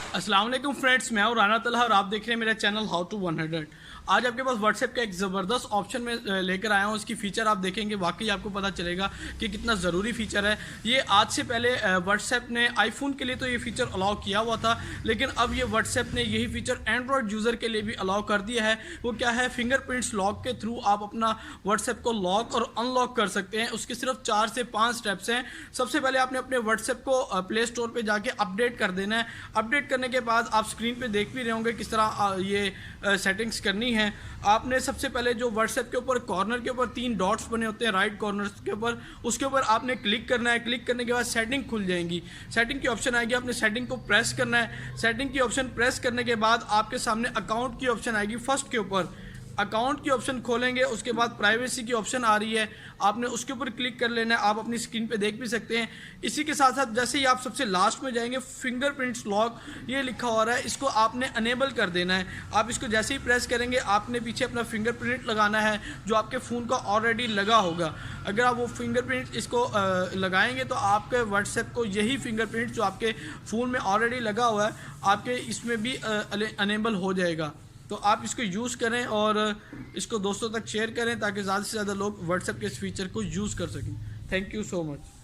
अस्सलाम वालेकुम फ्रेंड्स, मैं हूं राना तलहा और आप देख रहे हैं मेरा चैनल हाउ टू 100। आज आपके पास व्हाट्सएप का एक ज़बरदस्त ऑप्शन में लेकर आया हूं। इसकी फ़ीचर आप देखेंगे वाकई आपको पता चलेगा कि कितना ज़रूरी फ़ीचर है ये। आज से पहले व्हाट्सएप ने आईफोन के लिए तो ये फ़ीचर अलाउ किया हुआ था, लेकिन अब ये व्हाट्सएप ने यही फ़ीचर एंड्रॉयड यूज़र के लिए भी अलाउ कर दिया है। वो क्या है, फिंगरप्रिंट्स लॉक के थ्रू आप अपना व्हाट्सएप को लॉक और अनलॉक कर सकते हैं। उसके सिर्फ 4 से 5 स्टेप्स हैं। सबसे पहले आपने अपने व्हाट्सएप को प्ले स्टोर पर जाके अपडेट कर देना है। अपडेट करने के बाद आप स्क्रीन पे देख भी रहे होंगे किस तरह ये सेटिंग्स करनी है। आपने सबसे पहले जो व्हाट्सएप के ऊपर कॉर्नर के ऊपर 3 डॉट्स बने होते हैं राइट कॉर्नर के ऊपर, उसके ऊपर आपने क्लिक करना है। क्लिक करने के बाद सेटिंग खुल जाएंगी। सेटिंग की ऑप्शन आएगी, आपने सेटिंग को प्रेस करना है। सेटिंग की ऑप्शन प्रेस करने के बाद आपके सामने अकाउंट की ऑप्शन आएगी फर्स्ट के ऊपर। अकाउंट की ऑप्शन खोलेंगे, उसके बाद प्राइवेसी की ऑप्शन आ रही है, आपने उसके ऊपर क्लिक कर लेना है। आप अपनी स्क्रीन पे देख भी सकते हैं। इसी के साथ साथ जैसे ही आप सबसे लास्ट में जाएंगे, फिंगरप्रिंट्स लॉक ये लिखा हो रहा है, इसको आपने अनेबल कर देना है। आप इसको जैसे ही प्रेस करेंगे, आपने पीछे अपना फिंगरप्रिंट लगाना है जो आपके फ़ोन का ऑलरेडी लगा होगा। अगर आप वो फिंगरप्रिंट इसको लगाएंगे तो आपके व्हाट्सएप को यही फिंगरप्रिंट जो आपके फ़ोन में ऑलरेडी लगा हुआ है, आपके इसमें भी अनेबल हो जाएगा। तो आप इसको यूज़ करें और इसको दोस्तों तक शेयर करें ताकि ज़्यादा से ज़्यादा लोग व्हाट्सएप के इस फीचर को यूज़ कर सकें। Thank you so much.